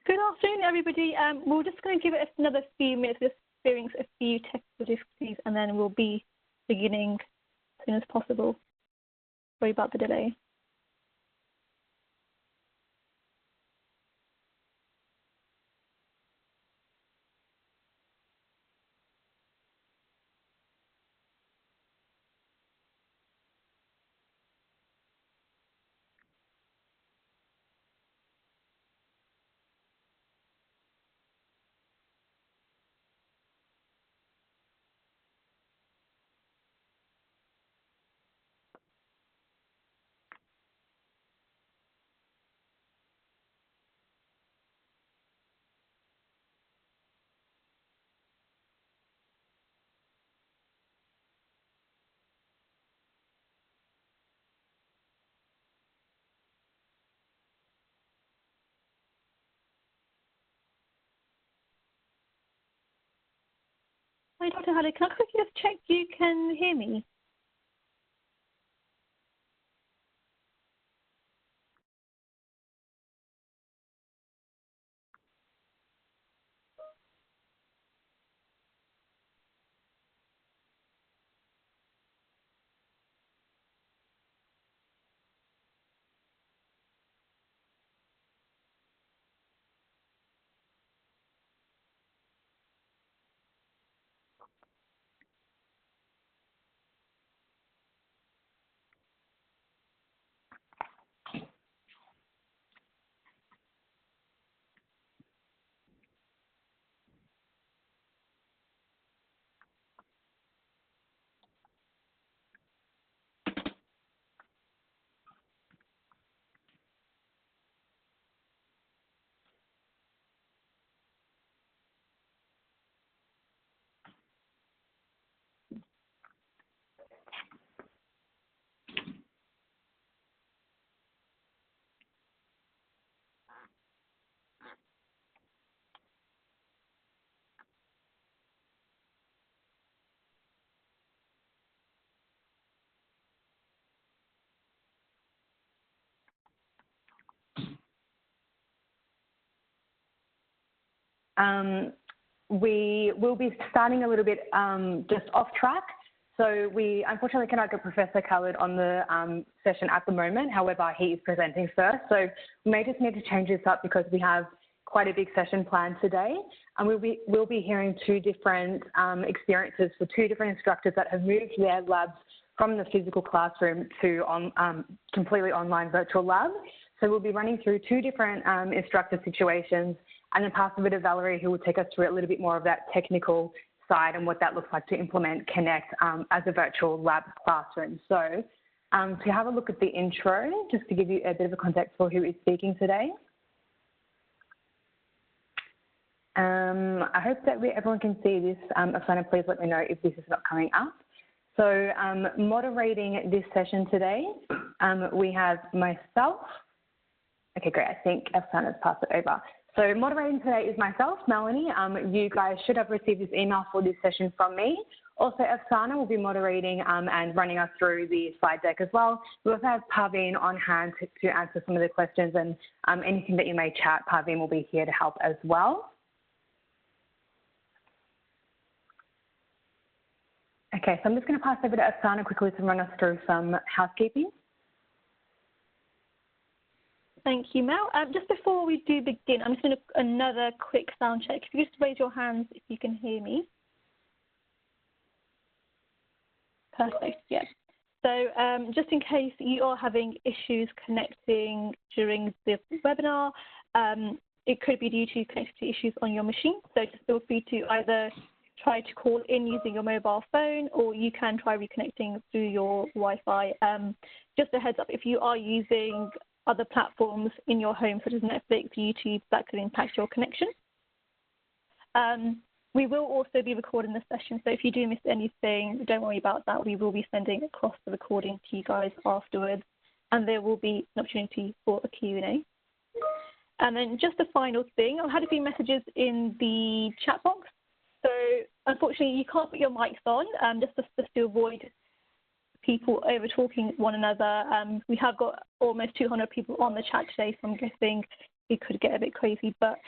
Good afternoon, everybody. We're just going to give it another few minutes to experience a few technical difficulties, and then we'll be beginning as soon as possible. Sorry about the delay. Hi, Dr. Halley. Can I quickly just check you can hear me? We will be starting a little bit just off track. So we unfortunately cannot get Professor Khaled on the session at the moment. However, he is presenting first. So we may just need to change this up because we have quite a big session planned today. And we'll be hearing two different experiences for two different instructors that have moved their labs from the physical classroom to completely online virtual lab. So we'll be running through two different instructor situations, and then pass over to Valerie, who will take us through a little bit more of that technical side and what that looks like to implement Connect as a virtual lab classroom. So to have a look at the intro, just to give you a bit of a context for who is speaking today. I hope that everyone can see this. Afsana, please let me know if this is not coming up. So moderating this session today, we have myself. Okay, great. I think Afsana's passed it over. So moderating today is myself, Melanie. You guys should have received this email for this session from me. Also, Afsana will be moderating and running us through the slide deck as well. We also have Parveen on hand to answer some of the questions, and anything that you may chat, Parveen will be here to help as well. Okay, so I'm just going to pass over to Afsana quickly to run us through some housekeeping. Thank you, Mel. Just before we do begin, I'm just going to do another quick sound check. If you just raise your hands if you can hear me. Perfect, yes. So just in case you are having issues connecting during the webinar, it could be due to connectivity issues on your machine. So just feel free to either try to call in using your mobile phone, or you can try reconnecting through your Wi-Fi. Just a heads up, if you are using other platforms in your home, such as Netflix, YouTube, that could impact your connection. We will also be recording this session, so if you do miss anything, don't worry about that. We will be sending across the recording to you guys afterwards, and there will be an opportunity for a Q&A. And then just a final thing, I've had a few messages in the chat box. So unfortunately, you can't put your mics on, just to avoid people over talking one another. We have got almost 200 people on the chat today, so I'm guessing it could get a bit crazy. But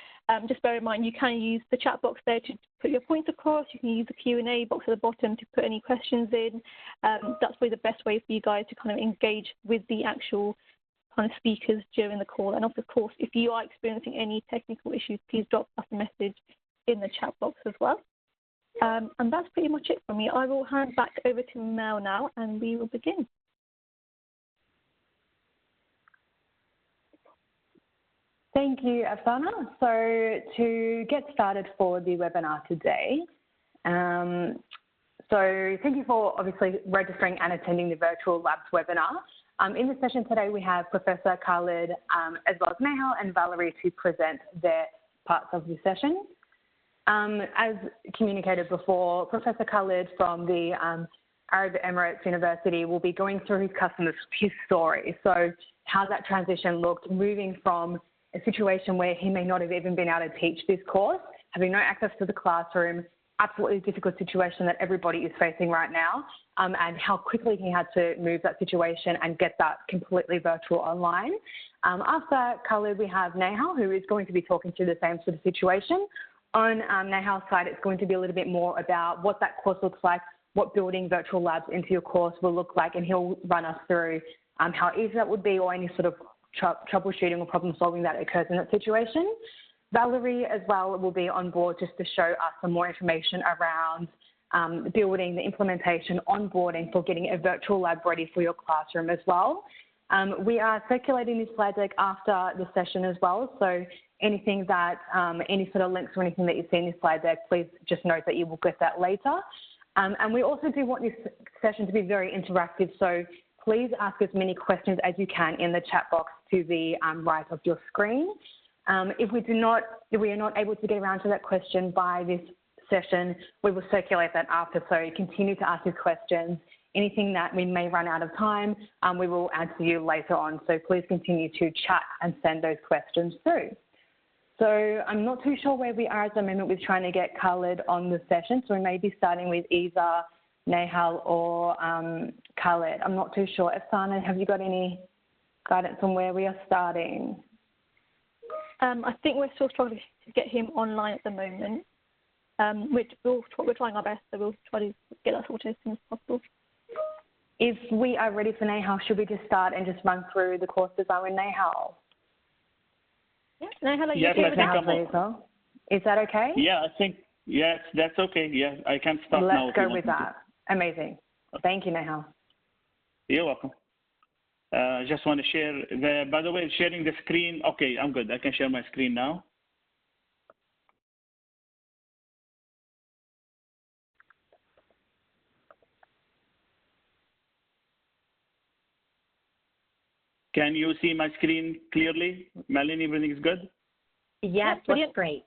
just bear in mind, you can use the chat box there to put your points across. You can use the Q&A box at the bottom to put any questions in. That's probably the best way for you guys to kind of engage with the actual kind of speakers during the call. And of course, if you are experiencing any technical issues, please drop us a message in the chat box as well. And that's pretty much it from me. I will hand back over to Mel now, and we will begin. Thank you, Afsana. So to get started for the webinar today, so thank you for obviously registering and attending the Virtual Labs webinar. In the session today, we have Professor Khalid, as well as Nehal and Valerie to present their parts of the session. As communicated before, Professor Khalid from the Arab Emirates University will be going through his story. So how that transition looked, moving from a situation where he may not have even been able to teach this course, having no access to the classroom, absolutely difficult situation that everybody is facing right now, and how quickly he had to move that situation and get that completely virtual online. After Khalid, we have Nehal, who is going to be talking through the same sort of situation. On Nehal's side, it's going to be a little bit more about what that course looks like, what building virtual labs into your course will look like, and he'll run us through how easy that would be or any sort of troubleshooting or problem solving that occurs in that situation. Valerie as well will be on board just to show us some more information around building the implementation, onboarding for getting a virtual lab ready for your classroom as well. We are circulating this slide deck after the session as well, so anything that, any sort of links or anything that you see in this slide deck, please just note that you will get that later. And we also do want this session to be very interactive, so please ask as many questions as you can in the chat box to the right of your screen. If we are not able to get around to that question by this session, we will circulate that after, so continue to ask your questions. Anything that we may run out of time, we will answer you later on, so please continue to chat and send those questions through. So I'm not too sure where we are at the moment with trying to get Khalid on the session, so we may be starting with either Nehal or Khalid. I'm not too sure. Afsana, have you got any guidance on where we are starting? I think we're still struggling to get him online at the moment. We're trying our best, so we'll try to get that sorted as soon as possible. If we are ready for Nehal, should we just start and just run through the course design with Nehal? Yeah, Nehal, are you yes, okay with that? Is that okay? Yeah, I think, yes, that's okay. Yeah, I can start now. Let's go with that. Amazing. Thank you, Nehal. You're welcome. Just want to share, by the way, sharing the screen. Okay, I'm good. I can share my screen now. Can you see my screen clearly? Melanie, everything is good? Yes, looks great.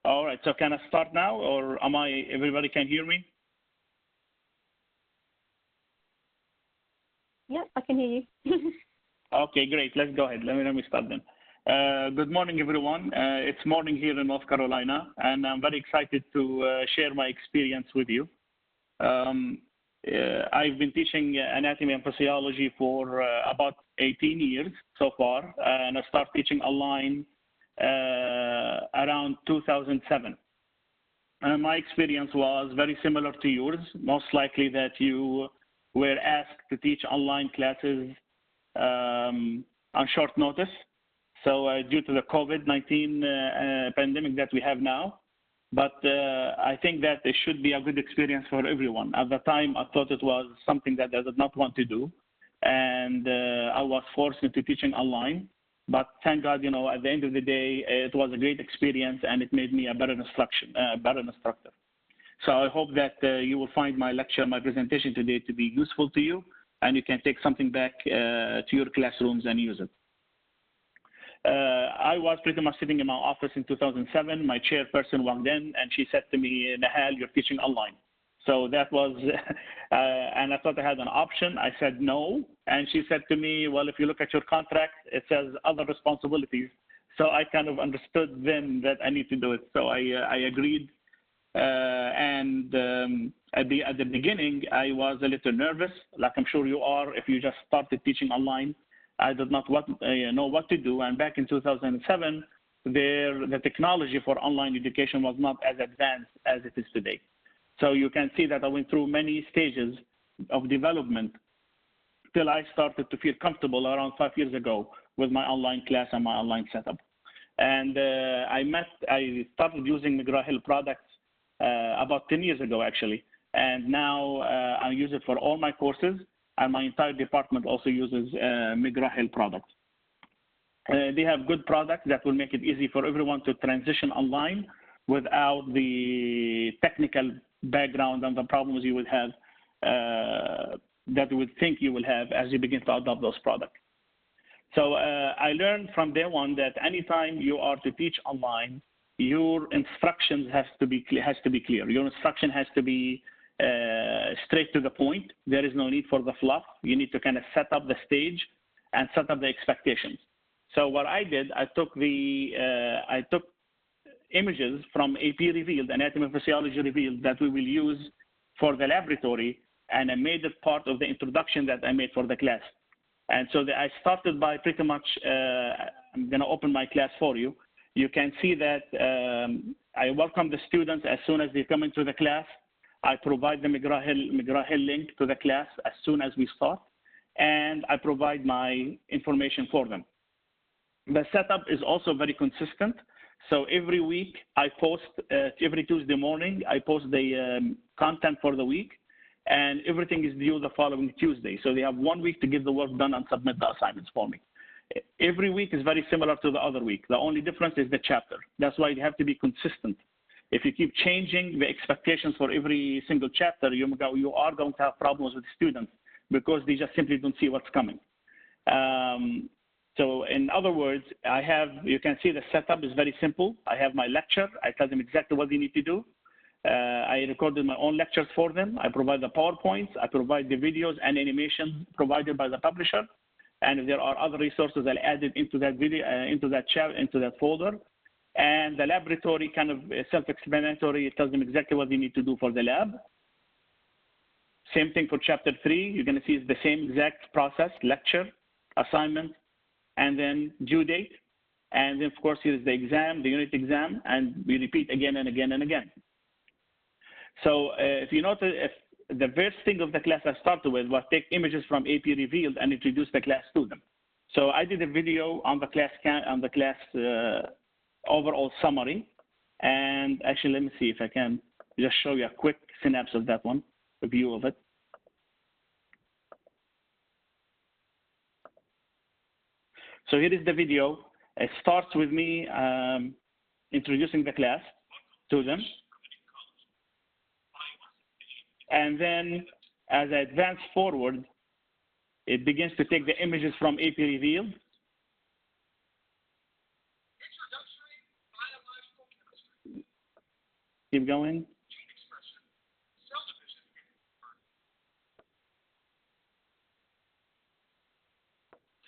All right, so can I start now, or everybody can hear me? Yeah, I can hear you. Okay, great. Let's go ahead. Let me start then. Good morning, everyone. It's morning here in North Carolina, and I'm very excited to share my experience with you. I've been teaching anatomy and physiology for about 18 years so far, and I started teaching online around 2007. And my experience was very similar to yours, most likely that you were asked to teach online classes on short notice. So due to the COVID-19 pandemic that we have now, but I think that it should be a good experience for everyone. At the time, I thought it was something that I did not want to do, and I was forced into teaching online. But thank God, you know, at the end of the day, it was a great experience, and it made me a better instructor. So I hope that you will find my lecture, my presentation today to be useful to you, and you can take something back to your classrooms and use it. I was pretty much sitting in my office in 2007. My chairperson walked in and she said to me, Nehal, you're teaching online. So that was, and I thought I had an option. I said no. And she said to me, well, if you look at your contract, it says other responsibilities. So I kind of understood then that I need to do it. So I agreed. At the beginning, I was a little nervous, like I'm sure you are if you just started teaching online. I did not know what to do. And back in 2007, the technology for online education was not as advanced as it is today. So you can see that I went through many stages of development till I started to feel comfortable around 5 years ago with my online class and my online setup. And I started using McGraw-Hill products about 10 years ago, actually. And now I use it for all my courses, and my entire department also uses McGraw-Hill products. They have good products that will make it easy for everyone to transition online without the technical background and the problems you would have that you would think you will have as you begin to adopt those products. So I learned from day one that anytime you are to teach online, your instructions has to be clear. Your instruction has to be straight to the point. There is no need for the fluff. You need to kind of set up the stage and set up the expectations. So what I did, I took images from AP Revealed, Anatomy and Physiology Revealed, that we will use for the laboratory, and I made it part of the introduction that I made for the class. And so I started by pretty much, I'm going to open my class for you. You can see that I welcome the students as soon as they come into the class. I provide the McGraw-Hill link to the class as soon as we start, and I provide my information for them. The setup is also very consistent. So every week I post, every Tuesday morning, I post the content for the week, and everything is due the following Tuesday. So they have 1 week to get the work done and submit the assignments for me. Every week is very similar to the other week. The only difference is the chapter. That's why you have to be consistent. If you keep changing the expectations for every single chapter, you are going to have problems with students because they just simply don't see what's coming. So in other words, you can see the setup is very simple. I have my lecture. I tell them exactly what they need to do. I recorded my own lectures for them. I provide the PowerPoints. I provide the videos and animations provided by the publisher. And if there are other resources, I'll add it into that video, into that folder. And the laboratory kind of self-explanatory. It tells them exactly what they need to do for the lab. Same thing for chapter 3. You're going to see it's the same exact process: lecture, assignment, and then due date. And then, of course, here's the exam, the unit exam, and we repeat again and again and again. So if you notice, if the first thing of the class I started with was take images from AP Revealed and introduce the class to them. So I did a video on the class overall summary. And actually, let me see if I can just show you a quick synapse of that one, a view of it. So here is the video. It starts with me introducing the class to them. And then as I advance forward, it begins to take the images from AP Revealed. Keep going.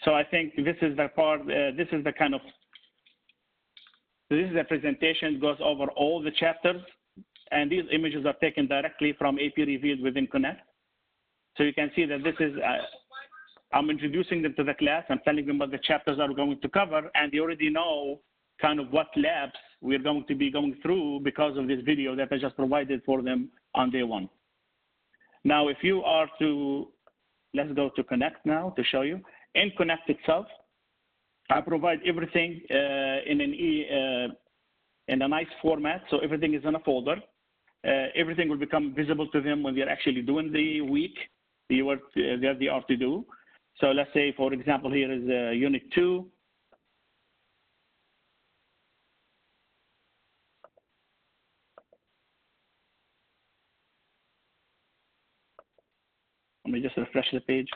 So I think this is the part, this is the presentation, goes over all the chapters, and these images are taken directly from AP Revealed within Connect. So you can see that this is, I'm introducing them to the class, I'm telling them what the chapters are going to cover, and they already know kind of what labs we're going to be going through because of this video that I just provided for them on day one. Now, if you are to, let's go to Connect now to show you. In Connect itself, I provide everything in a nice format, so everything is in a folder. Everything will become visible to them when they're actually doing the week, the work that they are to do. So let's say, for example, here is Unit 2. Let me just refresh the page.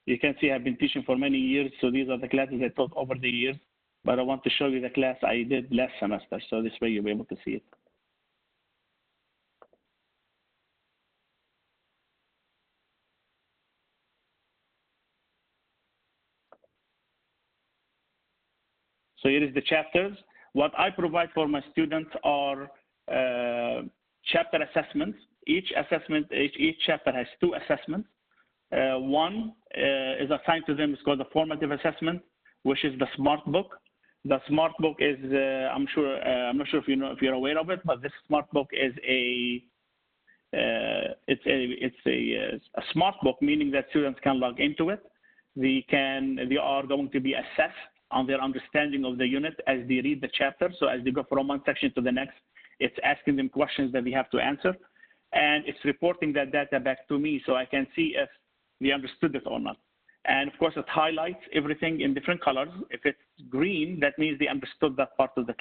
You can see I've been teaching for many years, so these are the classes I taught over the years. But I want to show you the class I did last semester, so this way you'll be able to see it. here is the chapters. What I provide for my students are chapter assessments. Each chapter has 2 assessments. One is assigned to them. It's called the formative assessment, which is the SMART book. The SMART book is, I'm not sure if you're aware of it, but this SMART book is a SMART book, meaning that students can log into it. They are going to be assessed on their understanding of the unit as they read the chapter. So as they go from one section to the next, it's asking them questions that they have to answer, and it's reporting that data back to me so I can see if they understood it or not. And of course, it highlights everything in different colors. If it's green, that means they understood that part of the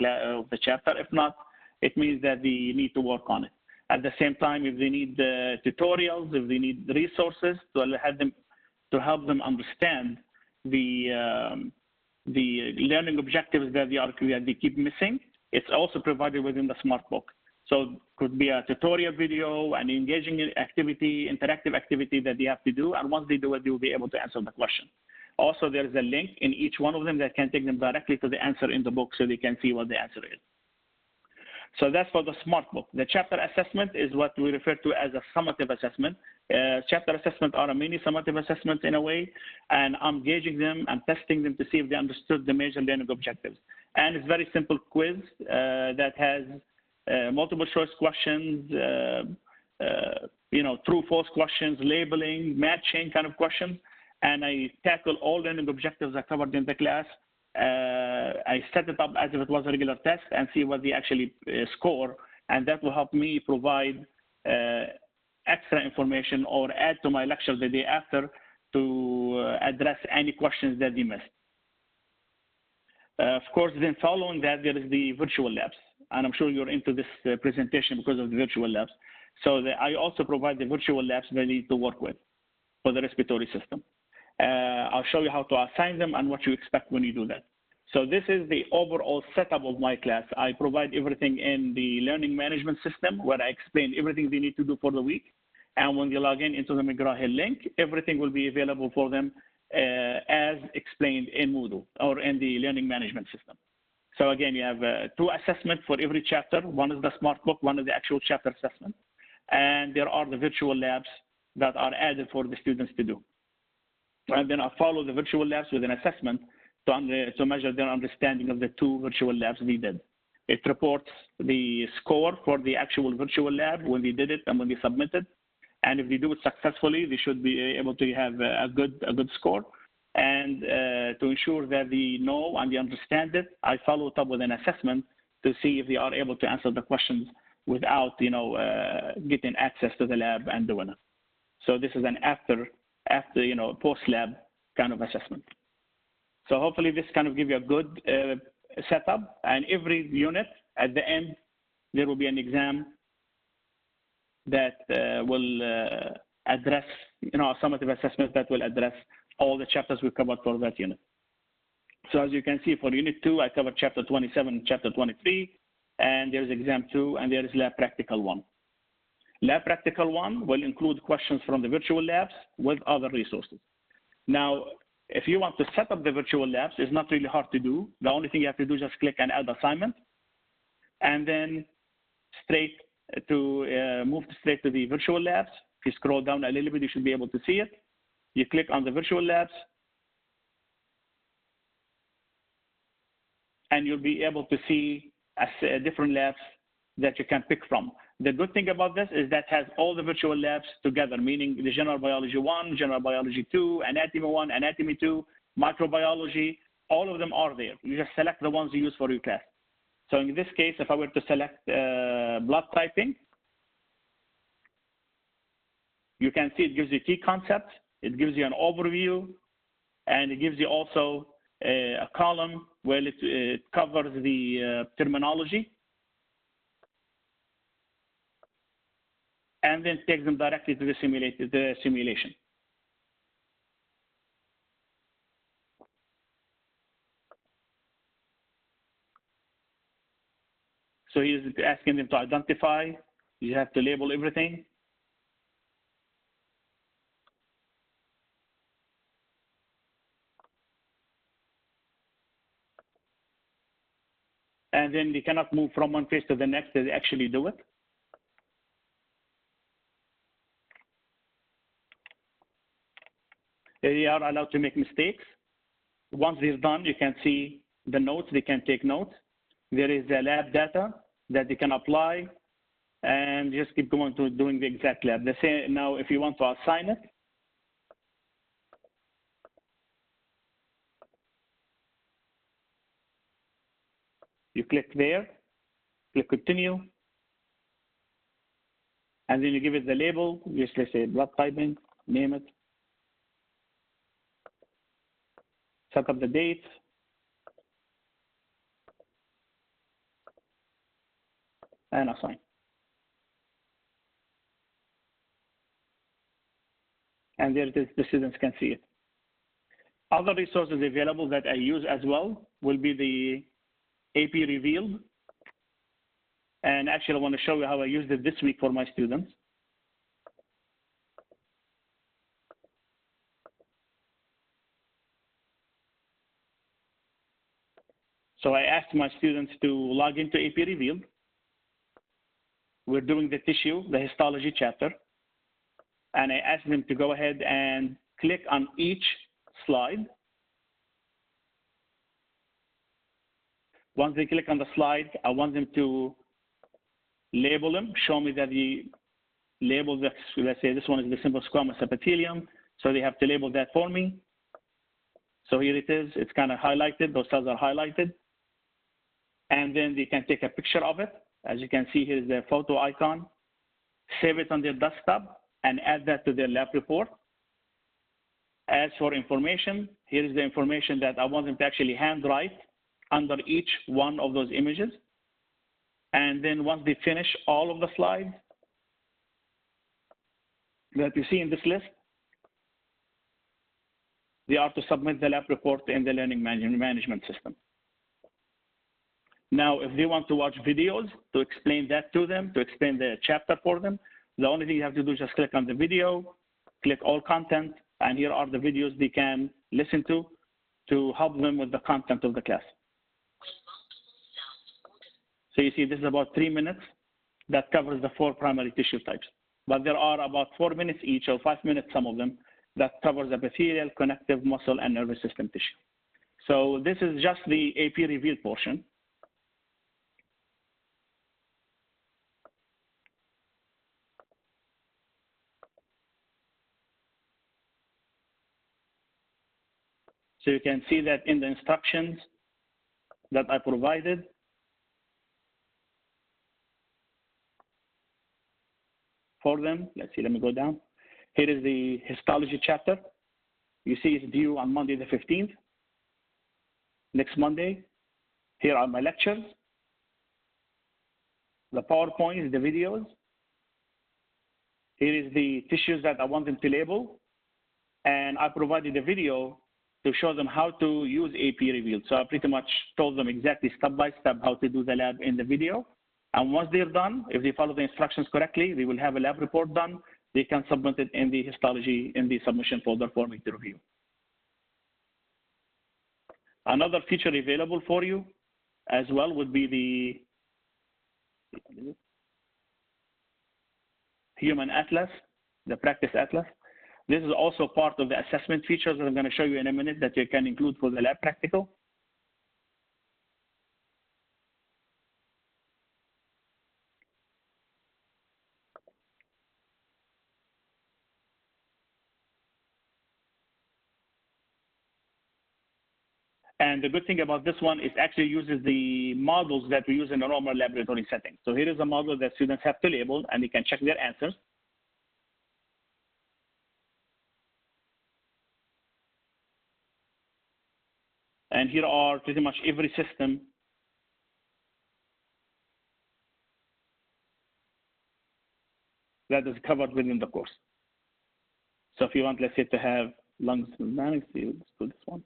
chapter. If not, it means that they need to work on it. At the same time, if they need tutorials, if they need resources to help them understand the learning objectives that they keep missing, it's also provided within the SMART book. So it could be a tutorial video, an engaging activity, interactive activity that they have to do, and once they do it, they will be able to answer the question. Also, there is a link in each one of them that can take them directly to the answer in the book so they can see what the answer is. So that's for the SMART book. The chapter assessment is what we refer to as a summative assessment. Chapter assessment are a mini summative assessments in a way, and I'm gauging them and testing them to see if they understood the major learning objectives. And it's very simple quiz that has multiple choice questions, true, false questions, labeling, matching kind of questions. And I tackle all learning objectives I covered in the class. I set it up as if it was a regular test and see what they actually score. And that will help me provide extra information or add to my lecture the day after to address any questions that they missed. Of course, then following that, there is the virtual labs. And I'm sure you're into this presentation because of the virtual labs. So I also provide the virtual labs they need to work with for the respiratory system. I'll show you how to assign them and what you expect when you do that. So this is the overall setup of my class. I provide everything in the learning management system where I explain everything they need to do for the week. And when they log in into the McGraw-Hill link, everything will be available for them as explained in Moodle or in the learning management system. So again, you have 2 assessments for every chapter. One is the SMART book, one is the actual chapter assessment. And there are the virtual labs that are added for the students to do. And then I follow the virtual labs with an assessment to measure their understanding of the 2 virtual labs they did. It reports the score for the actual virtual lab when they did it and when they submitted. And if they do it successfully, they should be able to have a good score. And to ensure that they know and they understand it, I follow it up with an assessment to see if they are able to answer the questions without, getting access to the lab and doing it. So this is an after post-lab kind of assessment. So hopefully this kind of give you a good setup. And every unit at the end, there will be an exam that will address, a summative assessment that will address all the chapters we covered for that unit. So as you can see, for Unit 2, I covered Chapter 27 and Chapter 23, and there's Exam 2, and there is Lab Practical 1. Lab Practical 1 will include questions from the virtual labs with other resources. Now, if you want to set up the virtual labs, it's not really hard to do. The only thing you have to do is just click and add assignment, and then move straight to the virtual labs. If you scroll down a little bit, you should be able to see it. You click on the virtual labs, and you'll be able to see different labs that you can pick from. The good thing about this is that has all the virtual labs together, meaning the General Biology 1, General Biology 2, Anatomy 1, Anatomy 2, Microbiology, all of them are there. You just select the ones you use for your class. So in this case, if I were to select blood typing, you can see it gives you key concepts, it gives you an overview, and it gives you also a column where it covers the terminology, and then takes them directly to the simulation. So he's asking them to identify. You have to label everything. and then they cannot move from one phase to the next. They actually do it. They are allowed to make mistakes. Once they're done, you can see the notes. They can take notes. There is the lab data that they can apply and just keep going to doing the exact lab. They say now if you want to assign it, you click there, click continue, and then you give it the label. Just let's say blood typing, name it, set up the date, and assign. And there it is, the students can see it. Other resources available that I use as well will be the AP Revealed. And actually, I want to show you how I used it this week for my students. So I asked my students to log into AP Revealed. We're doing the tissue, the histology chapter. And I asked them to go ahead and click on each slide. Once they click on the slide, I want them to label them, show me that the label, let's say this one is the simple squamous epithelium, so they have to label that for me. So here it is, it's kind of highlighted, those cells are highlighted. And then they can take a picture of it. As you can see, here is their photo icon. Save it on their desktop and add that to their lab report. As for information, here is the information that I want them to actually handwrite under each one of those images. And then once they finish all of the slides that you see in this list, they are to submit the lab report in the learning management system. Now, if they want to watch videos to explain that to them, to explain the chapter for them, the only thing you have to do is just click on the video, click all content, and here are the videos they can listen to help them with the content of the class. So you see, this is about 3 minutes that covers the 4 primary tissue types. But there are about 4 minutes each, or 5 minutes, some of them, that covers epithelial, connective, muscle, and nervous system tissue. So this is just the AP Reveal portion. So you can see that in the instructions that I provided, for them, let's see, let me go down. Here is the histology chapter. You see it's due on Monday the 15th, next Monday. Here are my lectures, the PowerPoints, the videos. Here is the tissues that I want them to label. And I provided a video to show them how to use AP Revealed. So I pretty much told them exactly step by step how to do the lab in the video. And once they're done, if they follow the instructions correctly, they will have a lab report done. They can submit it in the histology, in the submission folder for me to review. Another feature available for you as well would be the Human Atlas, the Practice Atlas. This is also part of the assessment features that I'm going to show you in a minute that you can include for the lab practical. And the good thing about this one is actually uses the models that we use in a normal laboratory setting. So here is a model that students have to label and they can check their answers. And here are pretty much every system that is covered within the course. So if you want, let's say, to have lungs, let's do this one.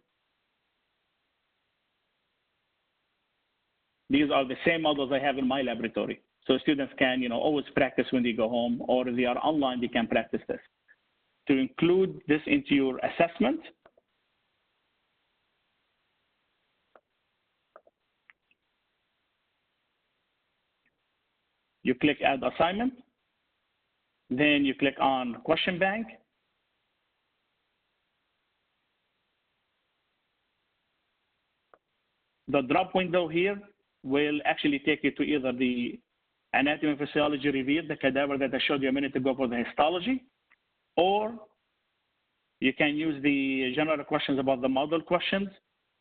These are the same models I have in my laboratory. So students can, always practice when they go home, or if they are online, they can practice this. To include this into your assessment, you click Add Assignment. Then you click on Question Bank. The drop window here will actually take you to either the anatomy and physiology review, the cadaver that I showed you a minute ago for the histology, or you can use the general questions about the model questions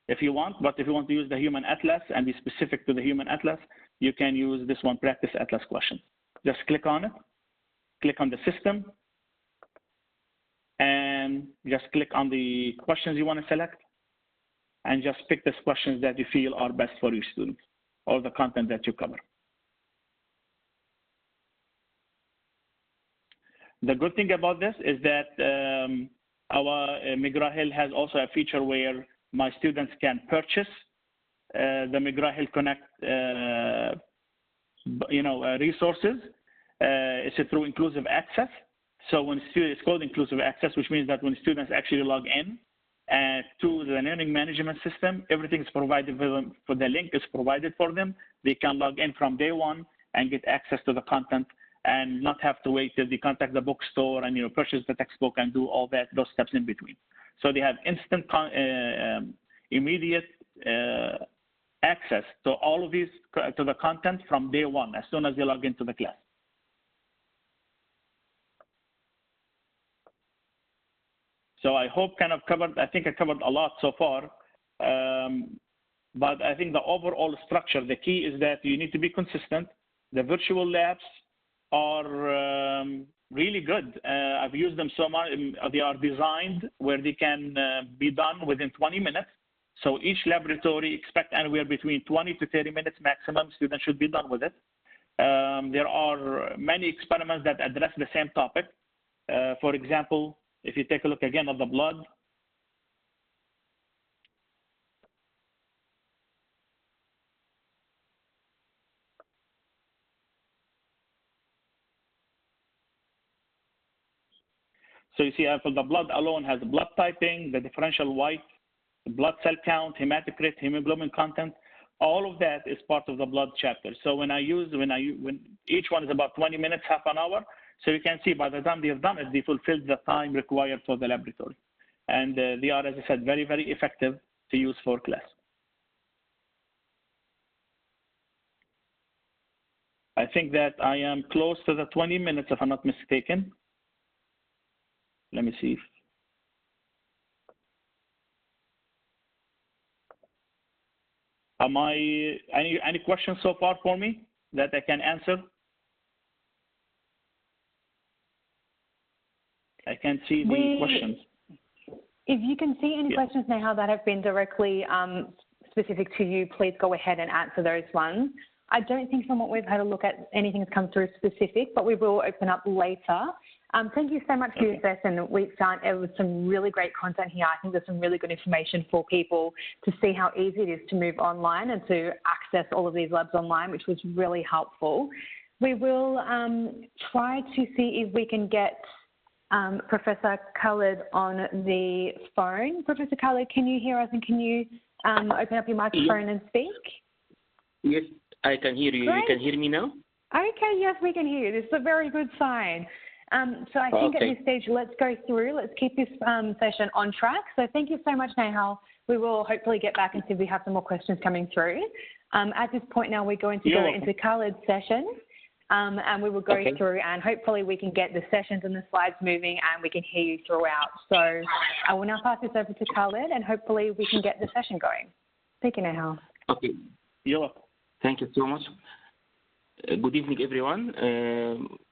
if you want, but if you want to use the human atlas and be specific to the human atlas, you can use this one, practice atlas question. Just click on it, click on the system, and just click on the questions you want to select, and just pick the questions that you feel are best for your students or the content that you cover. The good thing about this is that our McGraw-Hill has also a feature where my students can purchase the McGraw-Hill Connect resources. It's through inclusive access. So when it's called inclusive access, which means that when students actually log in to the learning management system, everything is provided for them. For the link is provided for them. They can log in from day one and get access to the content and not have to wait till they contact the bookstore and purchase the textbook and do all those steps in between. So they have instant, immediate access to all of these, to the content from day one, as soon as they log into the class. So I hope I think I covered a lot so far, but I think the overall structure, the key is that you need to be consistent. The virtual labs are really good. I've used them so much. They are designed where they can be done within 20 minutes. So each laboratory, expect anywhere between 20 to 30 minutes maximum, students should be done with it. There are many experiments that address the same topic. For example, if you take a look again at the blood, so you see for the blood alone has blood typing, the differential white, blood cell count, hematocrit, hemoglobin content, all of that is part of the blood chapter. So when each one is about 20 minutes, half an hour, so you can see by the time they've done it, they fulfilled the time required for the laboratory. And they are, as I said, very, very effective to use for class. I think that I am close to the 20 minutes, if I'm not mistaken. Let me see. Am I any questions so far for me that I can answer? I can see the questions. If you can see any questions now that have been directly specific to you, please go ahead and answer those ones. I don't think from what we've had a look at, anything has come through specific, but we will open up later. Thank you so much for your session. We found it was some really great content here. I think there's some really good information for people to see how easy it is to move online and to access all of these labs online, which was really helpful. We will try to see if we can get Professor Khalid on the phone. Professor Khalid, can you hear us and can you open up your microphone and speak? Yes, I can hear you. Great. You can hear me now? Okay, yes, we can hear you. This is a very good sign. So I think at this stage, let's go through. Let's keep this session on track. So thank you so much, Nehal. We will hopefully get back and see if we have some more questions coming through. At this point now, we're going to go into Khalid's session, and we will go through, and hopefully we can get the sessions and the slides moving, and we can hear you throughout. So I will now pass this over to Khalid, and hopefully we can get the session going. Thank you, Nehal. Okay. Thank you so much. Good evening, everyone.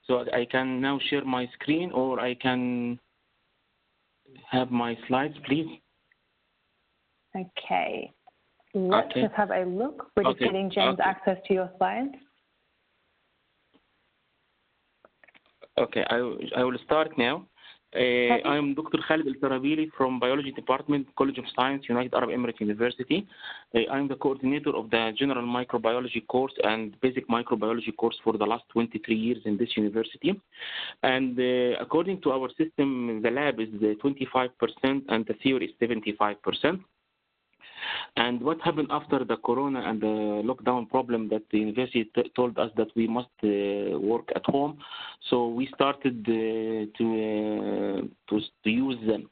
So I can now share my screen, or I can have my slides, please. Okay. Let's just have a look. We're just getting James access to your slides. Okay, I will start now. I'm Dr. Khalid El-Tarabily from Biology Department, College of Science, United Arab Emirates University. I'm the coordinator of the General Microbiology course and Basic Microbiology course for the last 23 years in this university. And according to our system, the lab is 25% and the theory is 75%. And what happened after the corona and the lockdown problem that the university told us that we must work at home. So we started to use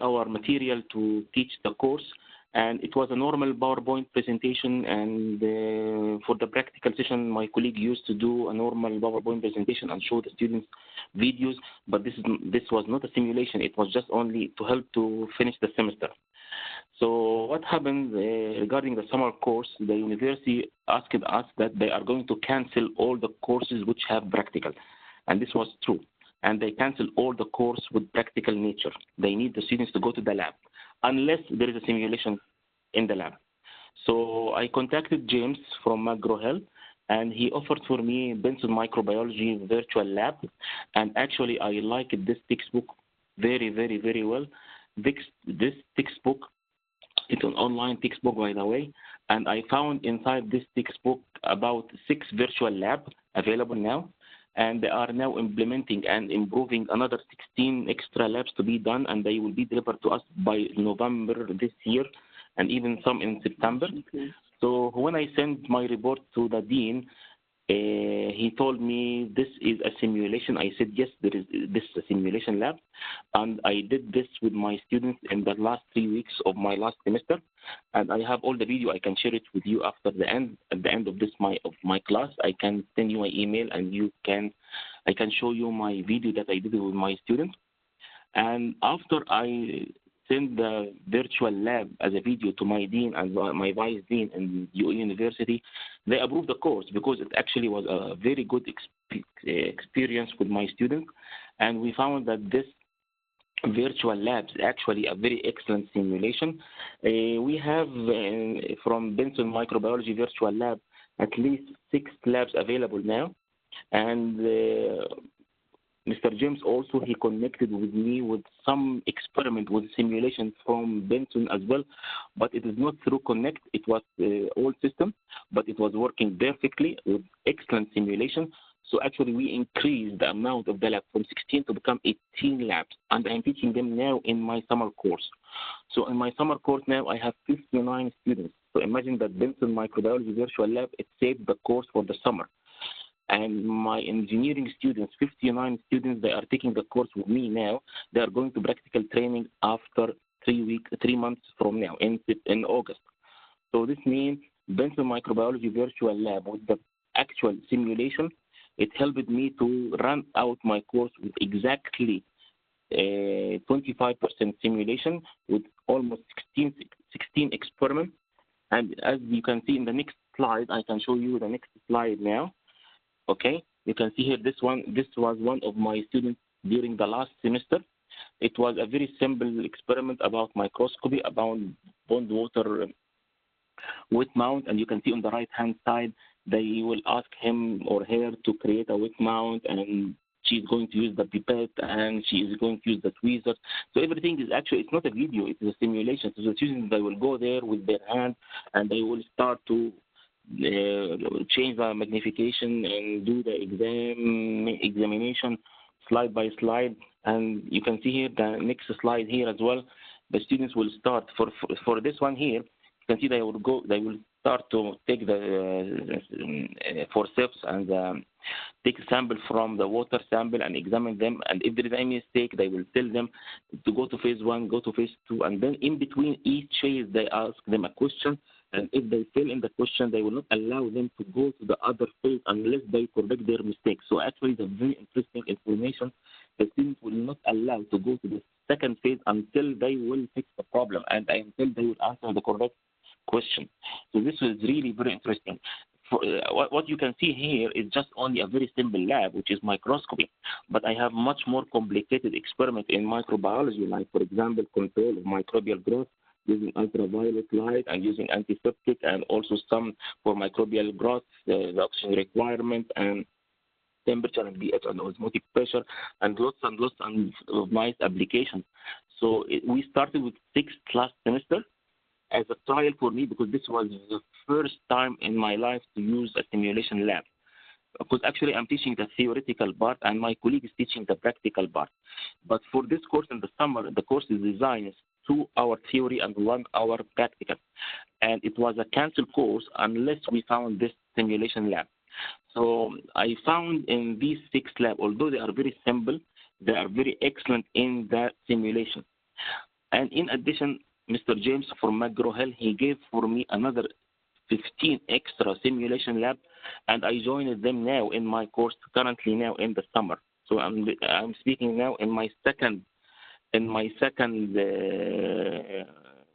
our material to teach the course. And it was a normal PowerPoint presentation, and for the practical session, my colleague used to do a normal PowerPoint presentation and show the students videos, but this was not a simulation. It was just only to help to finish the semester. So what happened regarding the summer course, the university asked us that they are going to cancel all the courses which have practical, and this was true. And they canceled all the course with practical nature. They need the students to go to the lab, unless there is a simulation in the lab. So I contacted James from McGraw-Hill, and he offered for me Benson Microbiology virtual lab. And actually, I liked this textbook very, very, very well. This textbook, it's an online textbook, by the way, and I found inside this textbook about 6 virtual labs available now. And they are now implementing and improving another 16 extra labs to be done, and they will be delivered to us by November this year, and even some in September. So when I sent my report to the dean, he told me this is a simulation. I said, yes, this is a simulation lab, and I did this with my students in the last 3 weeks of my last semester, and I have all the video. I can share it with you after the end. At the end of this my class, I can send you my email, and I can show you my video that I did with my students. And after I send the virtual lab as a video to my dean and my vice dean in UE University, they approved the course because it actually was a very good experience with my students. And we found that this virtual labs actually a very excellent simulation. We have from Benson Microbiology Virtual Lab at least 6 labs available now. And Mr. James also, he connected with me with some experiment with simulation from Benson as well, but it is not through Connect. It was old system, but it was working perfectly with excellent simulation. So actually we increased the amount of the lab from 16 to become 18 labs, and I'm teaching them now in my summer course. So in my summer course now I have 59 students. So imagine that Benson Microbiology Virtual Lab, it saved the course for the summer. And my engineering students, 59 students, they are taking the course with me now. They are going to practical training after 3 months from now, in August. So this means Benson Microbiology Virtual Lab with the actual simulation, it helped me to run out my course with exactly 25% simulation with almost 16 experiments. And as you can see in the next slide, I can show you the next slide now. Okay, you can see here this was one of my students during the last semester. It was a very simple experiment about microscopy, about bond water wet mount, and you can see on the right hand side they will ask him or her to create a wet mount, and she's going to use the pipette and she is going to use the tweezers. So everything is actually, it's not a video, it is a simulation. So the students, they will go there with their hand and they will start to change the magnification and do the examination slide by slide. And you can see here the next slide here as well. The students will start for this one here. You can see they will start to take the forceps and take a sample from the water sample and examine them. And if there is any mistake, they will tell them to go to phase 1, go to phase 2, and then in between each phase they ask them a question. And if they fail in the question, they will not allow them to go to the other phase unless they correct their mistakes. So actually, it's a very interesting information. The students will not allow to go to the second phase until they will fix the problem and until they will answer the correct question. So this is really very interesting. What you can see here is just only a very simple lab, which is microscopy. But I have much more complicated experiment in microbiology, like, for example, control of microbial growth, using ultraviolet light and using antiseptic, and also some for microbial growth, the oxygen requirement and temperature and pH and osmotic pressure, and lots of nice applications. So we started with 6th last semester as a trial for me, because this was the first time in my life to use a simulation lab. Because actually I'm teaching the theoretical part and my colleague is teaching the practical part. But for this course in the summer, the course is designed 2-hour theory and 1-hour practical. And it was a canceled course unless we found this simulation lab. So I found in these 6 labs, although they are very simple, they are very excellent in the simulation. And in addition, Mr. James from McGraw-Hill, he gave for me another 15 extra simulation lab, and I joined them now in my course currently now in the summer. So I'm speaking now in my second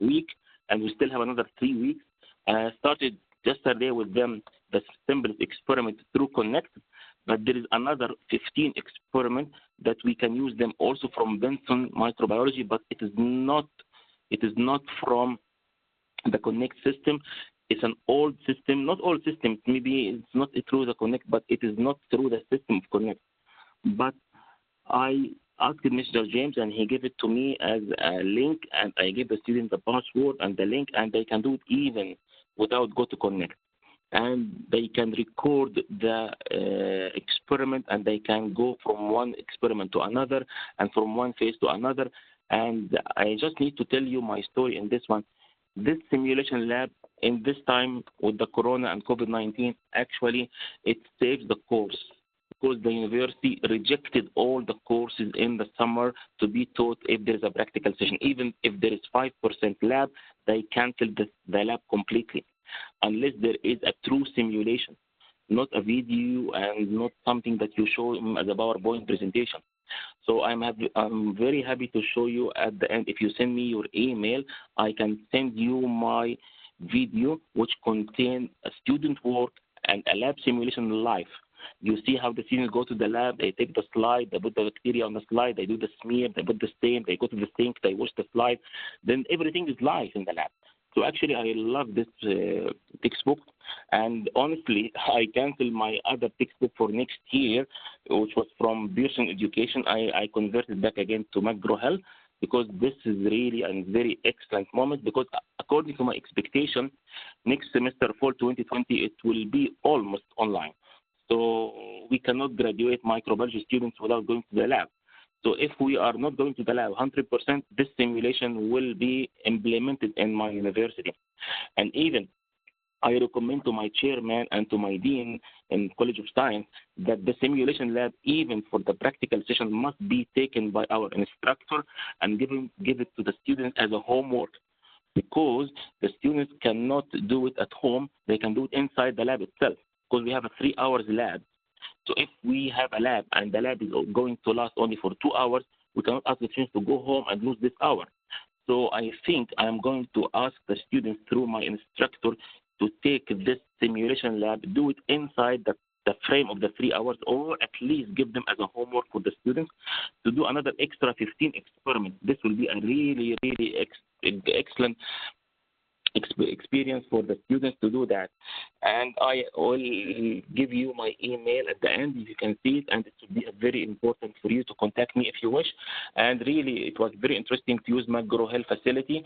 week, and we still have another 3 weeks. I started yesterday with them the simplest experiment through Connect, but there is another 15 experiments that we can use them also from Benson Microbiology, but it is not from the Connect system. It's an old system, not old system. Maybe it's not through the Connect, but it is not through the system of Connect. But I asked Mr. James, and he gave it to me as a link, and I gave the students the password and the link, and they can do it even without go to Connect. And they can record the experiment, and they can go from one experiment to another and from one phase to another. And I just need to tell you my story in this one. This simulation lab, in this time with the corona and COVID-19, actually it saves the course, because the university rejected all the courses in the summer to be taught if there is a practical session. Even if there is 5% lab, they canceled the lab completely, unless there is a true simulation, not a video and not something that you show as a PowerPoint presentation. So I'm very happy to show you at the end. If you send me your email, I can send you my video, which contains a student work and a lab simulation live. You see how the students go to the lab, they take the slide, they put the bacteria on the slide, they do the smear, they put the stain, they go to the sink, they wash the slide, then everything is live in the lab. So actually, I love this textbook, and honestly, I canceled my other textbook for next year, which was from Pearson Education. I converted back again to McGraw-Hill, because this is really a very excellent moment, because according to my expectation, next semester, fall 2020, it will be almost online. So we cannot graduate microbiology students without going to the lab. So if we are not going to the lab 100%, this simulation will be implemented in my university. And even I recommend to my chairman and to my dean in College of Science that the simulation lab, even for the practical session, must be taken by our instructor and give it to the students as a homework, because the students cannot do it at home. They can do it inside the lab itself, because we have a 3 hours lab. So if we have a lab and the lab is going to last only for 2 hours, we cannot ask the students to go home and lose this hour. So I think I'm going to ask the students through my instructor to take this simulation lab, do it inside the frame of the 3 hours, or at least give them as a homework for the students to do another extra 15 experiments. This will be a really, really excellent experience for the students to do that. And I will give you my email at the end, if you can see it, and it will be very important for you to contact me if you wish. And really, it was very interesting to use McGraw-Hill facility.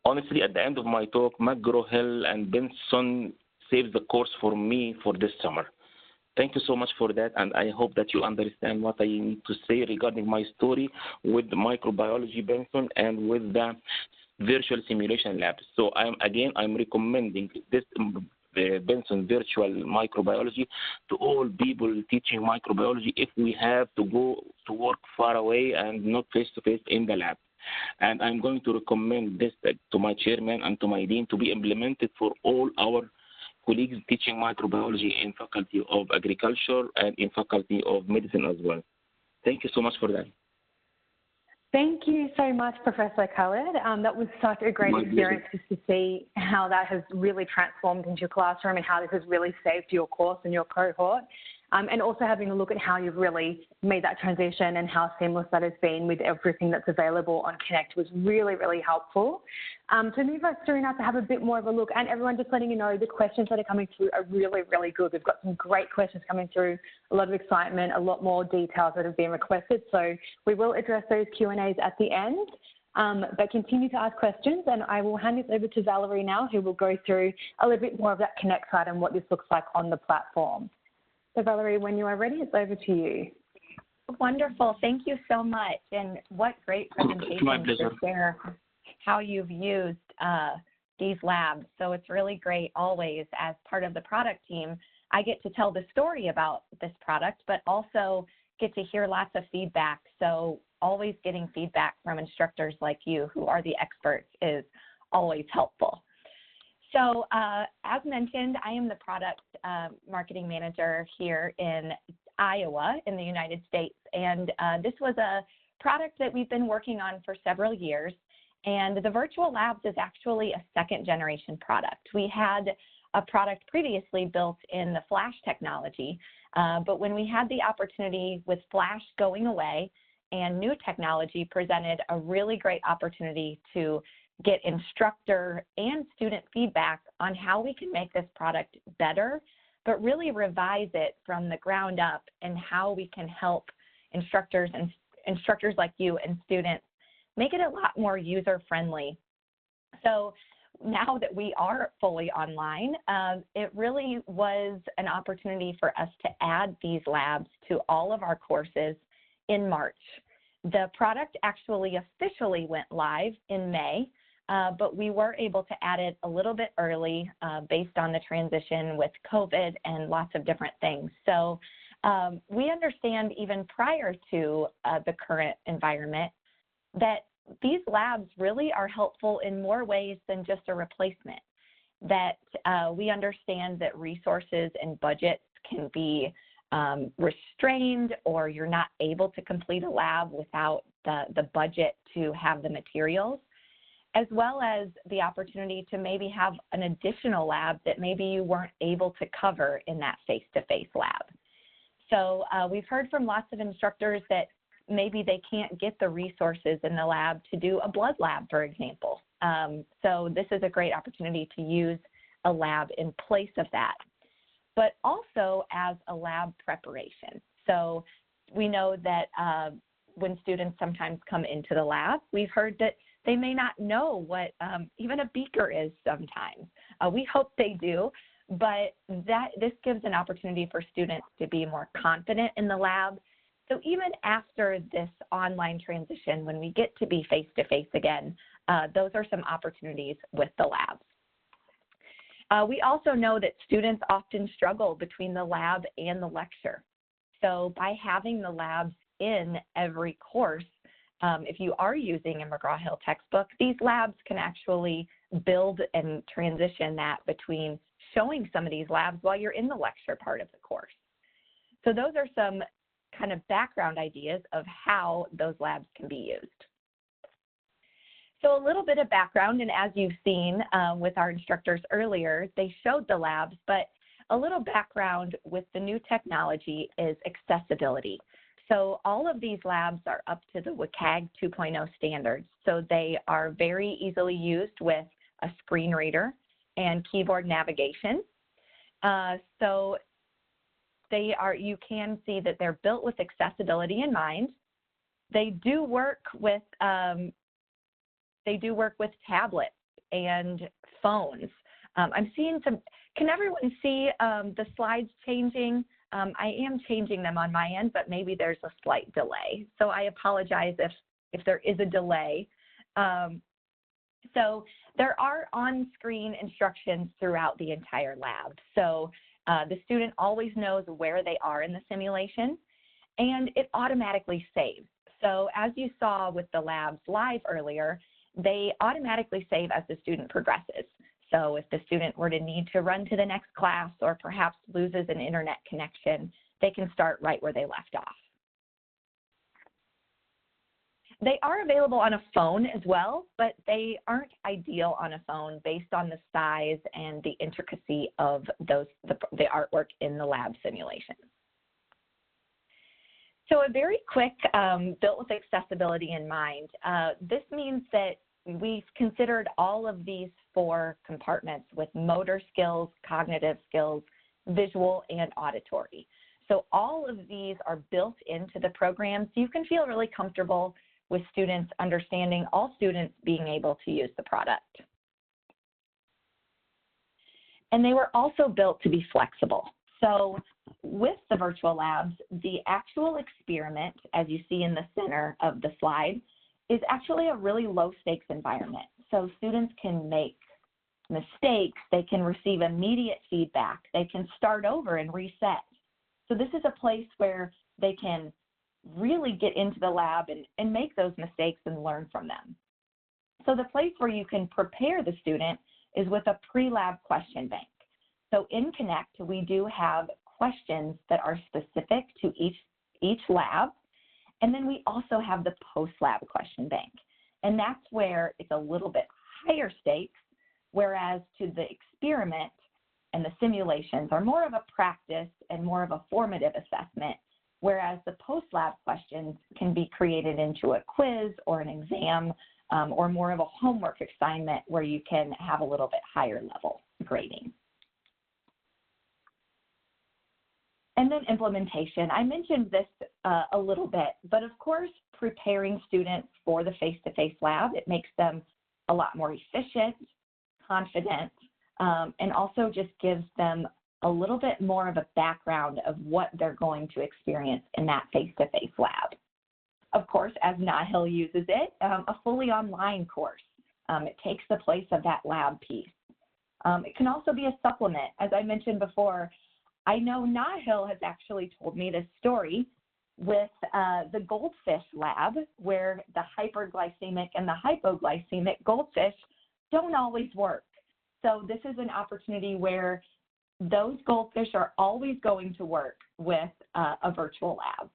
Honestly, at the end of my talk, McGraw-Hill and Benson saved the course for me for this summer. Thank you so much for that, and I hope that you understand what I need to say regarding my story with the microbiology Benson and with the virtual simulation labs. So I'm recommending this Benson virtual microbiology to all people teaching microbiology if we have to go to work far away and not face-to-face in the lab. And I'm going to recommend this to my chairman and to my dean to be implemented for all our colleagues teaching microbiology in Faculty of Agriculture and in Faculty of Medicine as well. Thank you so much for that. Thank you so much, Professor Khaled. That was such a great experience just to see how that has really transformed into your classroom and how this has really saved your course and your cohort. And also having a look at how you've really made that transition and how seamless that has been with everything that's available on Connect was really, really helpful. To move us through now to have a bit more of a look, and everyone just letting you know the questions that are coming through are really, really good. We've got some great questions coming through, a lot of excitement, a lot more details that have been requested. So we will address those Q&As at the end. But continue to ask questions, and I will hand this over to Valerie now, who will go through a little bit more of that Connect side and what this looks like on the platform. So Valerie, when you are ready, it's over to you. Wonderful. Thank you so much. And what great presentation to share. how you've used these labs. So it's really great always as part of the product team. I get to tell the story about this product, but also get to hear lots of feedback. So always getting feedback from instructors like you who are the experts is always helpful. So as mentioned, I am the product marketing manager here in Iowa in the United States. And this was a product that we've been working on for several years. And the virtual labs is actually a second generation product. We had a product previously built in the Flash technology, but when we had the opportunity with Flash going away and new technology presented a really great opportunity to get instructor and student feedback on how we can make this product better, but really revise it from the ground up and how we can help instructors like you and students make it a lot more user-friendly. So now that we are fully online, it really was an opportunity for us to add these labs to all of our courses in March. The product actually officially went live in May, but we were able to add it a little bit early based on the transition with COVID and lots of different things. So we understand even prior to the current environment that these labs really are helpful in more ways than just a replacement, that we understand that resources and budgets can be restrained, or you're not able to complete a lab without the budget to have the materials, as well as the opportunity to maybe have an additional lab that maybe you weren't able to cover in that face-to-face lab. So we've heard from lots of instructors that maybe they can't get the resources in the lab to do a blood lab, for example. So this is a great opportunity to use a lab in place of that, but also as a lab preparation. So we know that when students sometimes come into the lab, we've heard that they may not know what even a beaker is sometimes. We hope they do, but this gives an opportunity for students to be more confident in the lab. So even after this online transition, when we get to be face-to-face again, those are some opportunities with the labs. We also know that students often struggle between the lab and the lecture. So by having the labs in every course, if you are using a McGraw-Hill textbook, these labs can actually build and transition that between showing some of these labs while you're in the lecture part of the course. So those are some kind of background ideas of how those labs can be used. So a little bit of background, and as you've seen with our instructors earlier, they showed the labs, but a little background with the new technology is accessibility. So all of these labs are up to the WCAG 2.0 standards. So they are very easily used with a screen reader and keyboard navigation. So you can see that they're built with accessibility in mind. They do work with tablets and phones. I'm seeing some. Can everyone see the slides changing? I am changing them on my end, but maybe there's a slight delay. So I apologize if there is a delay. So there are on-screen instructions throughout the entire lab. So the student always knows where they are in the simulation, and it automatically saves. So as you saw with the labs live earlier, they automatically save as the student progresses. So if the student were to need to run to the next class or perhaps loses an internet connection, they can start right where they left off. They are available on a phone as well, but they aren't ideal on a phone based on the size and the intricacy of the artwork in the lab simulation. So a very quick, built with accessibility in mind, this means that we've considered all of these 4 compartments with motor skills, cognitive skills, visual, and auditory. So all of these are built into the program, so you can feel really comfortable with students understanding, all students being able to use the product. And they were also built to be flexible. So with the virtual labs, the actual experiment, as you see in the center of the slide, is actually a really low stakes environment. So students can make mistakes, they can receive immediate feedback, they can start over and reset. So this is a place where they can really get into the lab and make those mistakes and learn from them. So the place where you can prepare the student is with a pre-lab question bank. So in Connect, we do have questions that are specific to each lab, and then we also have the post-lab question bank. And that's where it's a little bit higher stakes, whereas to the experiment and the simulations are more of a practice and more of a formative assessment, whereas the post-lab questions can be created into a quiz or an exam or more of a homework assignment where you can have a little bit higher level grading. And then implementation. I mentioned this a little bit, but of course, preparing students for the face-to-face lab, it makes them a lot more efficient, confident, and also just gives them a little bit more of a background of what they're going to experience in that face-to-face lab. Of course, as Nehal uses it, a fully online course. It takes the place of that lab piece. It can also be a supplement. As I mentioned before, I know Nehal has actually told me this story with the goldfish lab, where the hyperglycemic and the hypoglycemic goldfish don't always work. So this is an opportunity where those goldfish are always going to work with a virtual lab.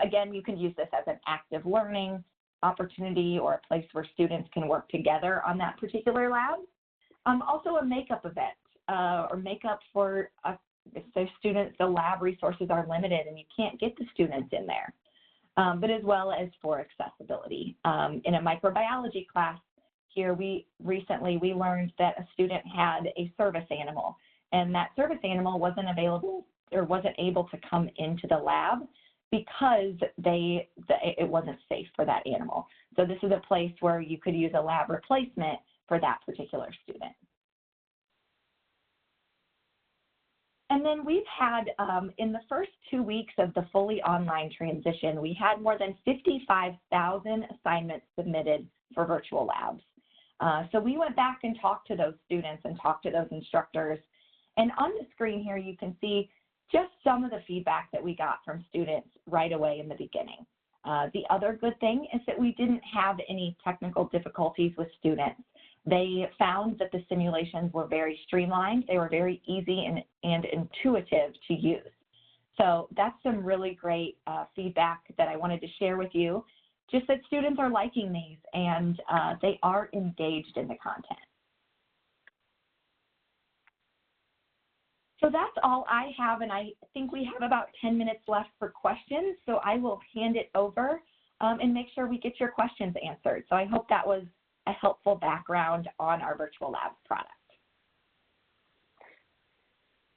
Again, you can use this as an active learning opportunity or a place where students can work together on that particular lab. Also a makeup event or makeup for if the lab resources are limited and you can't get the students in there, but as well as for accessibility. In a microbiology class here, we learned that a student had a service animal, and that service animal wasn't available or wasn't able to come into the lab because it wasn't safe for that animal. So this is a place where you could use a lab replacement for that particular student. And then we've had, in the first 2 weeks of the fully online transition, we had more than 55,000 assignments submitted for virtual labs. So we went back and talked to those students and talked to those instructors. And on the screen here, you can see just some of the feedback that we got from students right away in the beginning. The other good thing is that we didn't have any technical difficulties with students. They found that the simulations were very streamlined. They were very easy and intuitive to use. So that's some really great feedback that I wanted to share with you, just that students are liking these and they are engaged in the content. So that's all I have, and I think we have about 10 minutes left for questions, so I will hand it over and make sure we get your questions answered. So I hope that was a helpful background on our virtual labs product.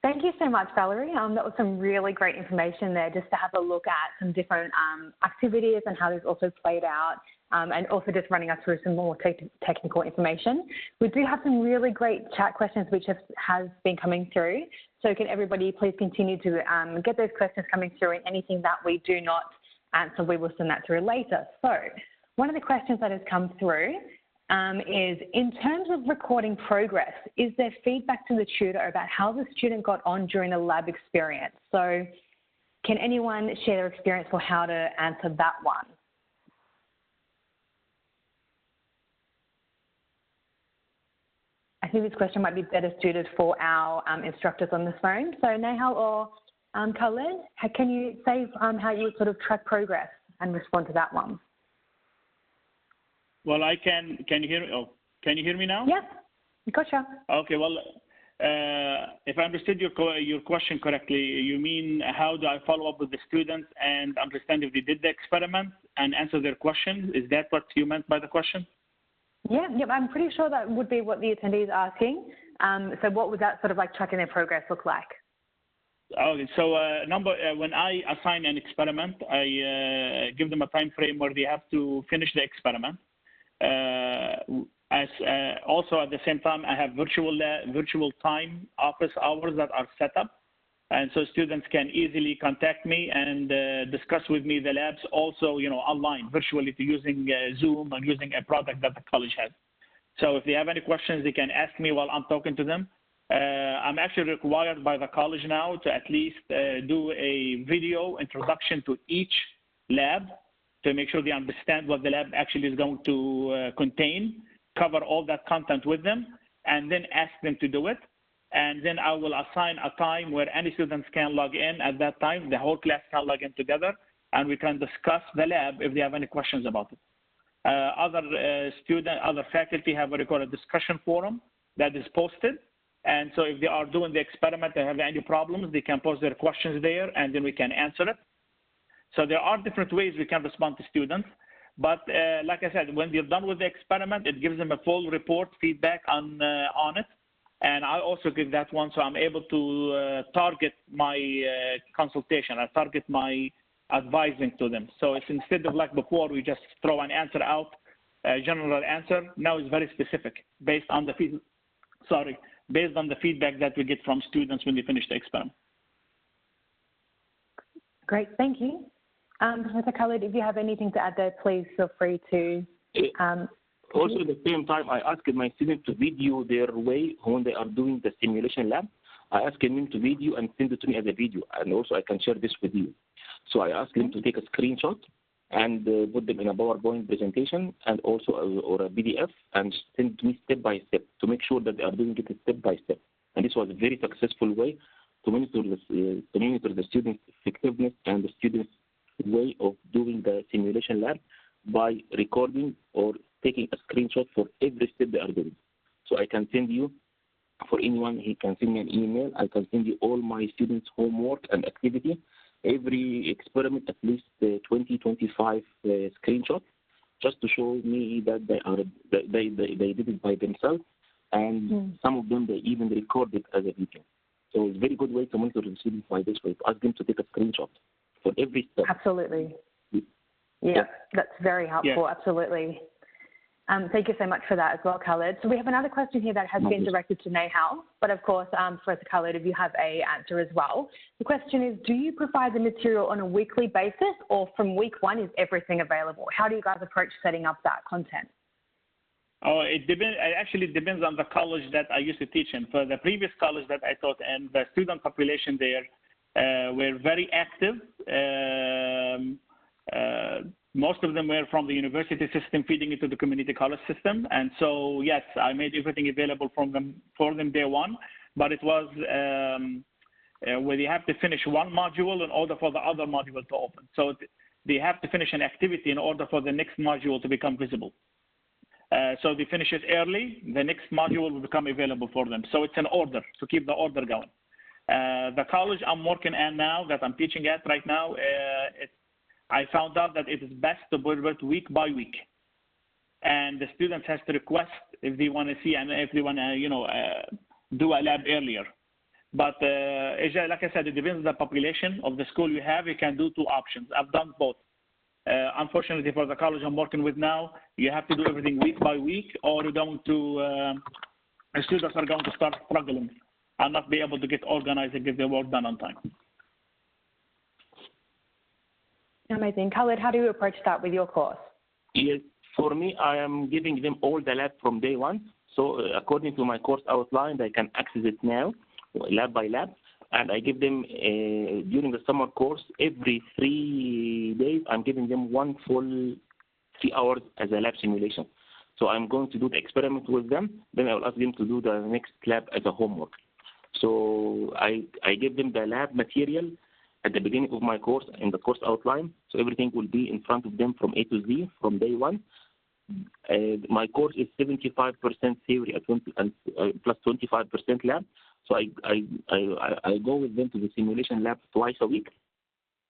Thank you so much, Valerie. That was some really great information there, just to have a look at some different activities and how this also played out, and also just running us through some more technical information. We do have some really great chat questions which has been coming through. So can everybody please continue to get those questions coming through, and anything that we do not answer, we will send that through later. So one of the questions that has come through is, in terms of recording progress, is there feedback to the tutor about how the student got on during the lab experience? So can anyone share their experience for how to answer that one? I think this question might be better suited for our instructors on the phone. So Nehal or Khaled, can you say how you would sort of track progress and respond to that one? Well, I can you hear me? Oh, can you hear me now? Yes, gotcha. Okay, well, if I understood your question correctly, you mean how do I follow up with the students and understand if they did the experiment and answer their questions? Is that what you meant by the question? Yeah, I'm pretty sure that would be what the attendee is asking. So what would that sort of like tracking their progress look like? Okay, so when I assign an experiment, I give them a time frame where they have to finish the experiment. Also at the same time, I have virtual time office hours that are set up And so students can easily contact me and discuss with me the labs also, online, virtually, to using Zoom and using a product that the college has. So if they have any questions, they can ask me while I'm talking to them. I'm actually required by the college now to at least do a video introduction to each lab to make sure they understand what the lab actually is going to contain, cover all that content with them, and then ask them to do it. And then I will assign a time where any students can log in at that time. The whole class can log in together, and we can discuss the lab if they have any questions about it. Other faculty have a recorded discussion forum that is posted. And so if they are doing the experiment and have any problems, they can post their questions there, and then we can answer it. So there are different ways we can respond to students. But like I said, when they're done with the experiment, it gives them a full report, feedback on it. And I also give that one, so I'm able to target my consultation. I target my advising to them. So it's instead of like before, we just throw an answer out, a general answer. Now it's very specific based on the feedback that we get from students when they finish the experiment. Great, thank you. Professor Khalid, if you have anything to add there, please feel free to. Also, at the same time, I asked my students to video their way when they are doing the simulation lab. I asked them to video and send it to me as a video, and also I can share this with you. So I asked them to take a screenshot and put them in a PowerPoint presentation and also or a PDF and send to me step by step to make sure that they are doing it step by step. And this was a very successful way to monitor the students' effectiveness and the students' way of doing the simulation lab by recording or taking a screenshot for every step they are doing. So I can send you, for anyone, he can send me an email. I can send you all my students' homework and activity. Every experiment, at least 20, 25 screenshots, just to show me that they did it by themselves, and some of them they even record it as a video. So it's a very good way to monitor the students by this way. To ask them to take a screenshot for every step. Absolutely. Yeah, that's very helpful. Yeah. Absolutely. Thank you so much for that as well, Khalid. So we have another question here that has been directed to Nehal, but of course, Professor Khalid, if you have an answer as well. The question is, do you provide the material on a weekly basis, or from week one is everything available? How do you guys approach setting up that content? Oh, it actually depends on the college that I used to teach in. For the previous college that I taught in, the student population there were very active. Most of them were from the university system feeding into the community college system. And so, yes, I made everything available for them day one, but it was where they have to finish one module in order for the other module to open. So they have to finish an activity in order for the next module to become visible. So they finish it early, the next module will become available for them. So it's an order to keep the order going. The college I'm working at now, that I'm teaching at right now, I found out that it is best to build it week by week. And the students has to request if they want to see and if they want to, do a lab earlier. But like I said, it depends on the population of the school you have. You can do two options. I've done both. Unfortunately, for the college I'm working with now, you have to do everything week by week, or you're going to, the students are going to start struggling and not be able to get organized and get their work done on time. Amazing. Khalid, how do you approach that with your course? Yes, for me, I am giving them all the lab from day one. So according to my course outline, they can access it now, lab by lab. And I give them, during the summer course, every 3 days, I'm giving them one full 3 hours as a lab simulation. So I'm going to do the experiment with them. Then I will ask them to do the next lab as a homework. So I give them the lab material at the beginning of my course in the course outline. So everything will be in front of them from A to Z from day one. My course is 75% theory and plus 25% lab. So I go with them to the simulation lab twice a week.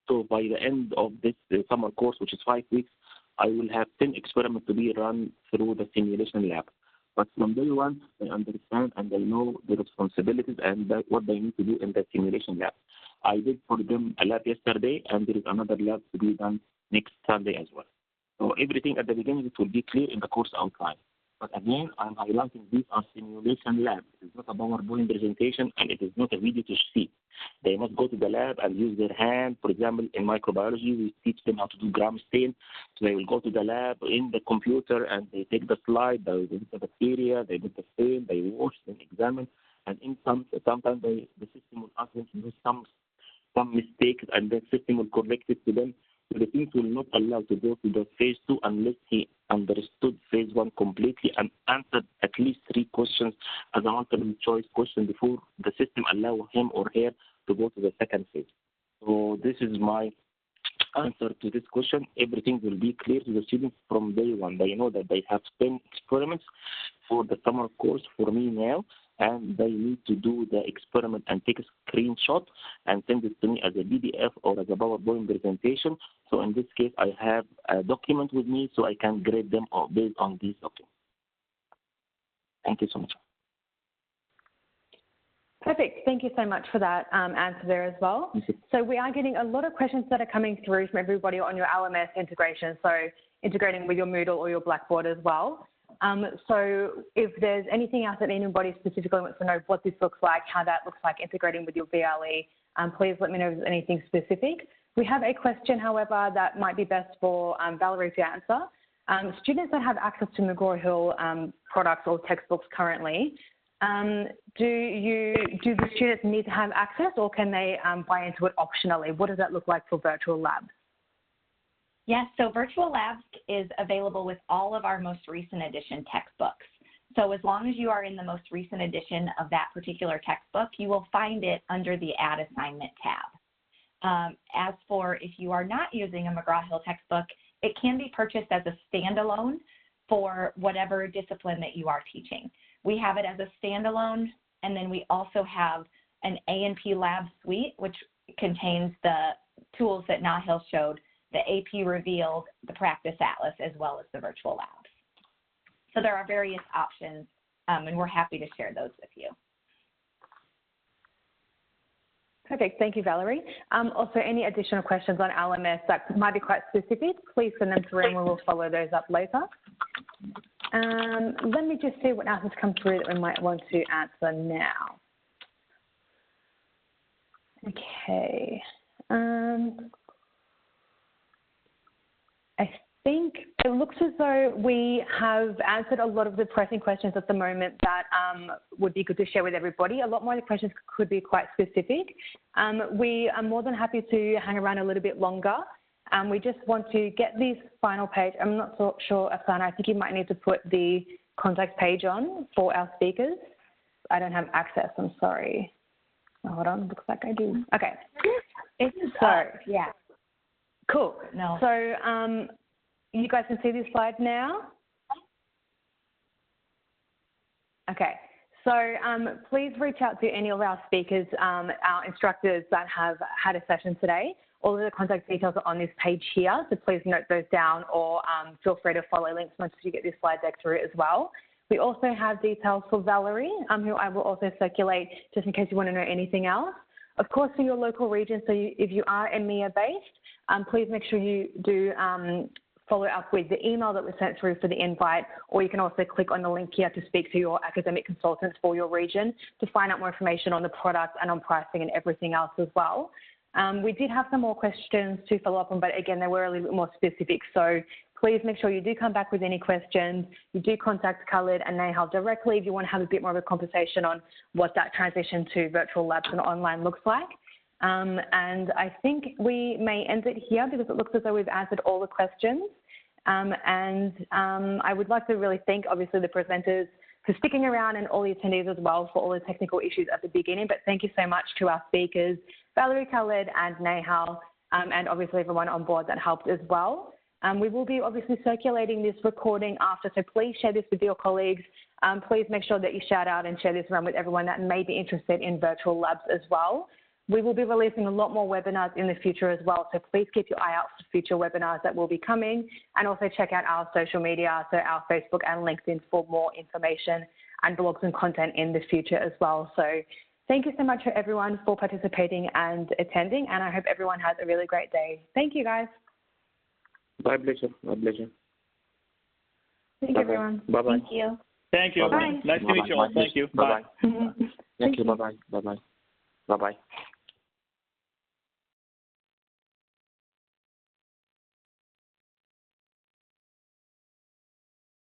So by the end of this summer course, which is 5 weeks, I will have 10 experiments to be run through the simulation lab. But from day one, they understand and they know the responsibilities and what they need to do in the simulation lab. I did for them a lab yesterday, and there is another lab to be done next Sunday as well. So everything at the beginning, it will be clear in the course outline. But again, I'm highlighting these are simulation labs. It's not a PowerPoint presentation, and it is not a video to see. They must go to the lab and use their hand. For example, in microbiology, we teach them how to do gram stain. So they will go to the lab in the computer, and they take the slide, they look at the bacteria, they put the stain, they wash, then examine. And sometimes the system will ask them to do some mistakes, and the system will correct it to them. So the teams will not allow to go to the phase 2 unless he understood phase 1 completely and answered at least 3 questions as a multiple choice question before the system allow him or her to go to the second phase. So this is my answer to this question. Everything will be clear to the students from day 1. They know that they have 10 experiments for the summer course for me now, and they need to do the experiment and take a screenshot and send it to me as a PDF or as a PowerPoint presentation. So in this case, I have a document with me, so I can grade them based on these documents. Thank you so much. Perfect. Thank you so much for that answer there as well. So we are getting a lot of questions that are coming through from everybody on your LMS integration, so integrating with your Moodle or your Blackboard as well. So if there's anything else that anybody specifically wants to know what this looks like, how that looks like integrating with your VLE, please let me know if there's anything specific. We have a question, however, that might be best for Valerie to answer. Students that have access to McGraw-Hill products or textbooks currently, do the students need to have access, or can they buy into it optionally? What does that look like for virtual labs? Yes, so Virtual Labs is available with all of our most recent edition textbooks. So as long as you are in the most recent edition of that particular textbook, you will find it under the Add Assignment tab. As for if you are not using a McGraw-Hill textbook, it can be purchased as a standalone for whatever discipline that you are teaching. We have it as a standalone, and then we also have an A&P Lab suite, which contains the tools that Nehal showed, the AP Revealed, the Practice Atlas, as well as the Virtual Labs. So there are various options, and we're happy to share those with you. Perfect. Thank you, Valerie. Also, any additional questions on LMS that might be quite specific, please send them through and we will follow those up later. Let me just see what else has come through that we might want to answer now. Okay. I think it looks as though we have answered a lot of the pressing questions at the moment that would be good to share with everybody. A lot more of the questions could be quite specific. We are more than happy to hang around a little bit longer. We just want to get this final page. I'm not so sure, Asana, I think you might need to put the contact page on for our speakers. I don't have access, I'm sorry. Oh, hold on, looks like I do. Okay. Yeah. Cool. No. So you guys can see this slide now? Okay. So please reach out to any of our speakers, our instructors that have had a session today. All of the contact details are on this page here, so please note those down, or feel free to follow links once you get this slide deck through as well. We also have details for Valerie, who I will also circulate just in case you want to know anything else. Of course, for your local region, so if you are EMEA-based, please make sure you do follow up with the email that was sent through for the invite, or you can also click on the link here to speak to your academic consultants for your region to find out more information on the product and on pricing and everything else as well. We did have some more questions to follow up on, but again, they were a little bit more specific. So please make sure you do come back with any questions. You do contact Khalid and Nehal directly if you want to have a bit more of a conversation on what that transition to virtual labs and online looks like. And I think we may end it here because it looks as though we've answered all the questions. I would like to really thank, obviously, the presenters for sticking around and all the attendees as well for all the technical issues at the beginning. But thank you so much to our speakers, Valerie, Khalid, and Nehal, and obviously everyone on board that helped as well. We will be obviously circulating this recording after, so please share this with your colleagues. Please make sure that you shout out and share this around with everyone that may be interested in virtual labs as well. We will be releasing a lot more webinars in the future as well, so please keep your eye out for future webinars that will be coming, and also check out our social media, so our Facebook and LinkedIn, for more information and blogs and content in the future as well. So thank you so much for everyone for participating and attending, and I hope everyone has a really great day. Thank you, guys. My pleasure. My pleasure. Thank you, everyone. Bye-bye. Thank you. Thank you. Bye. Nice to meet you all. Thank you. Bye-bye. Bye. Thank you. Bye-bye. Bye-bye. Bye-bye.